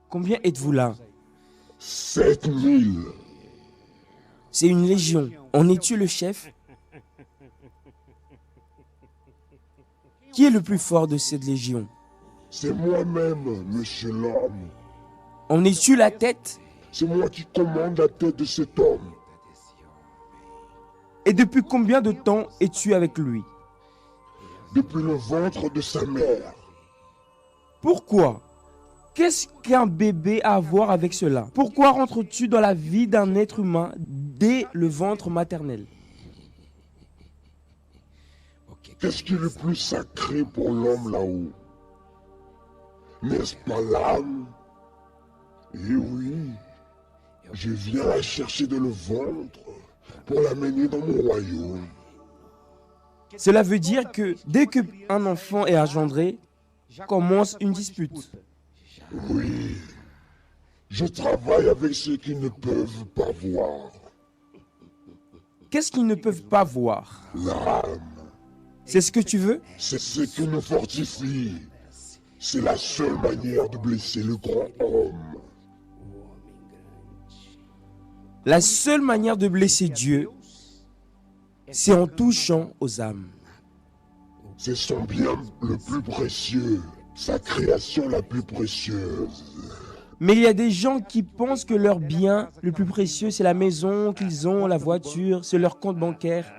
Combien êtes-vous là? 7000. C'est une légion. En es-tu le chef? Qui est le plus fort de cette légion? C'est moi-même, monsieur l'homme. En es-tu la tête? C'est moi qui commande la tête de cet homme. Et depuis combien de temps es-tu avec lui? Depuis le ventre de sa mère. Pourquoi? Qu'est-ce qu'un bébé a à voir avec cela? Pourquoi rentres-tu dans la vie d'un être humain dès le ventre maternel? Qu'est-ce qui est le plus sacré pour l'homme là-haut? N'est-ce pas l'âme? Eh oui, je viens la chercher dans le ventre pour l'amener dans mon royaume. Cela veut dire que dès qu'un enfant est engendré, commence une dispute. Oui, je travaille avec ceux qui ne peuvent pas voir. Qu'est-ce qu'ils ne peuvent pas voir? L'âme, C'est ce que tu veux? c'est ce qui nous fortifie. C'est la seule manière de blesser le grand homme. La seule manière de blesser Dieu, c'est en touchant aux âmes. C'est son bien le plus précieux, sa création la plus précieuse. Mais il y a des gens qui pensent que leur bien le plus précieux, c'est la maison qu'ils ont, la voiture, c'est leur compte bancaire.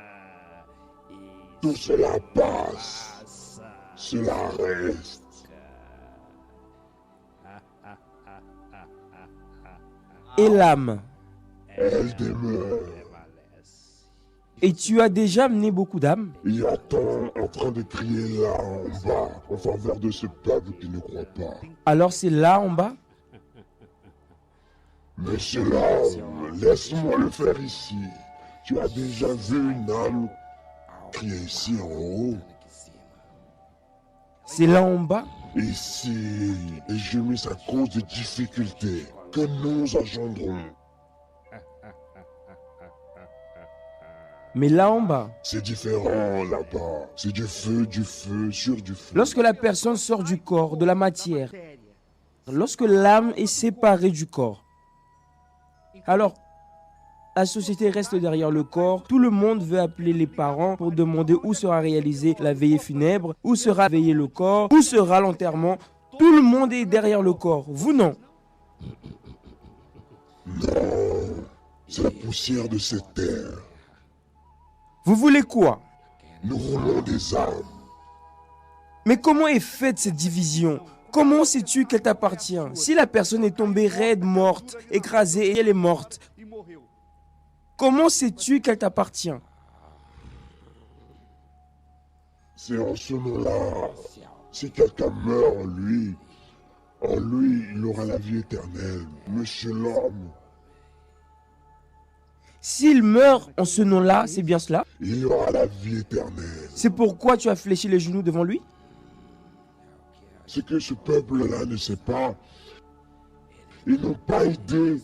Tout cela passe, cela reste. Et l'âme. Elle demeure. Et tu as déjà amené beaucoup d'âmes? Il y a tant en train de crier là en bas en faveur de ce peuple qui ne croit pas. Alors c'est là en bas? Monsieur l'homme, laisse-moi le faire ici. Tu as déjà vu une âme crier ici en haut? C'est là en bas? Ici, et gémissent à cause des difficultés que nous engendrons. Mais là en bas? C'est différent là-bas. C'est du feu, sur du feu. Lorsque la personne sort du corps, de la matière, lorsque l'âme est séparée du corps, alors la société reste derrière le corps. Tout le monde veut appeler les parents pour demander où sera réalisée la veillée funèbre, où sera veillé le corps, où sera l'enterrement. Tout le monde est derrière le corps. Vous non. Non, c'est la poussière de cette terre. Vous voulez quoi? Nous voulons des âmes. Mais comment est faite cette division? Comment sais-tu qu'elle t'appartient? Si la personne est tombée raide, morte, écrasée et elle est morte, comment sais-tu qu'elle t'appartient? C'est en ce nom-là. Si quelqu'un meurt en lui, il aura la vie éternelle. Monsieur l'homme, S'il meurt en ce nom-là, c'est bien cela? il aura la vie éternelle. C'est pourquoi tu as fléchi les genoux devant lui? Ce que ce peuple-là ne sait pas, ils n'ont pas idée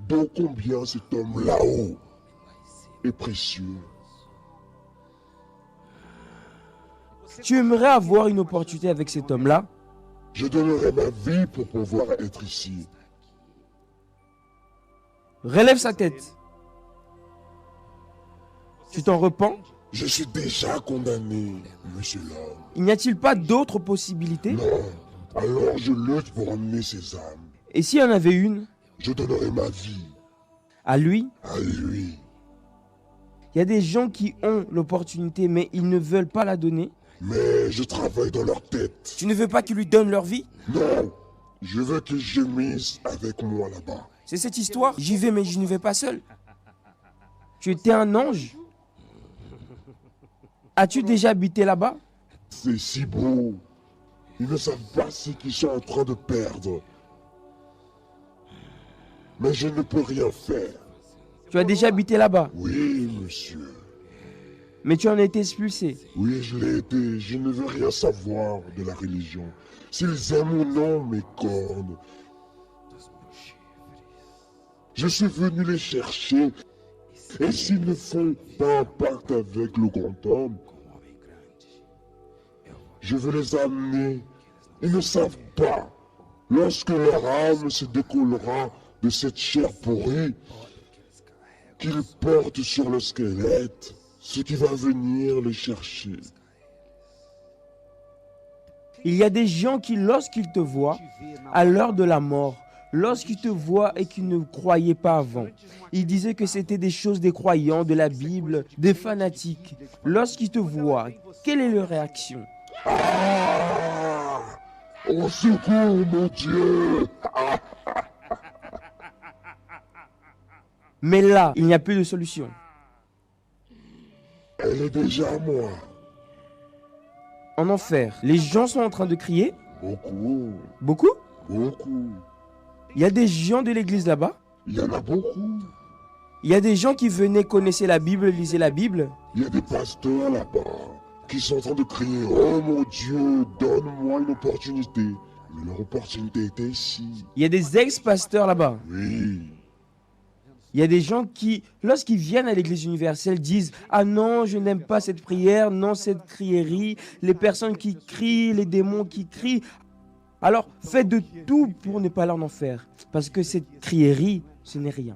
de combien cet homme là-haut est précieux. Tu aimerais avoir une opportunité avec cet homme-là? Je donnerai ma vie pour pouvoir être ici. Relève sa tête. Tu t'en repens? Je suis déjà condamné, monsieur l'homme. Il n'y a-t-il pas d'autres possibilités? Non, alors je lutte pour emmener ces âmes. Et s'il y en avait une? Je donnerai ma vie À lui? à lui. Il y a des gens qui ont l'opportunité, mais ils ne veulent pas la donner. Mais je travaille dans leur tête. Tu ne veux pas qu'ils lui donnent leur vie? Non, je veux qu'ils gémissent avec moi là-bas. C'est cette histoire? J'y vais, mais je ne vais pas seul. Tu étais un ange? As-tu déjà habité là-bas? C'est si beau. Ils ne savent pas ce qu'ils sont en train de perdre. Mais je ne peux rien faire. Tu as déjà habité là-bas, Oui, monsieur. mais tu en as été expulsé. Oui, je l'ai été. Je ne veux rien savoir de la religion. S'ils aiment ou non mes cornes. Je suis venu les chercher. Et s'ils ne font pas un pacte avec le grand homme, je veux les amener. Ils ne savent pas lorsque leur âme se décollera de cette chair pourrie, qu'ils portent sur le squelette ce qui va venir les chercher. Il y a des gens qui, lorsqu'ils te voient, à l'heure de la mort, lorsqu'ils te voient et qu'ils ne croyaient pas avant, ils disaient que c'était des choses des croyants, de la Bible, des fanatiques. Lorsqu'ils te voient, quelle est leur réaction? Ah! Au secours, mon Dieu! Mais là, il n'y a plus de solution. Elle est déjà à moi. En enfer, les gens sont en train de crier. Beaucoup, Beaucoup? beaucoup. Il y a des gens de l'église là-bas. Il y en a beaucoup. Il y a des gens qui venaient, connaissaient la Bible, lisaient la Bible. Il y a des pasteurs là-bas qui sont en train de crier « Oh mon Dieu, donne-moi une opportunité !» Mais leur opportunité était ici. Il y a des ex-pasteurs là-bas. Oui. Il y a des gens qui, lorsqu'ils viennent à l'église universelle, disent « Ah non, je n'aime pas cette prière, non cette crierie, les personnes qui crient, les démons qui crient. » Alors, faites de tout pour ne pas aller en enfer. Parce que cette crierie, ce n'est rien.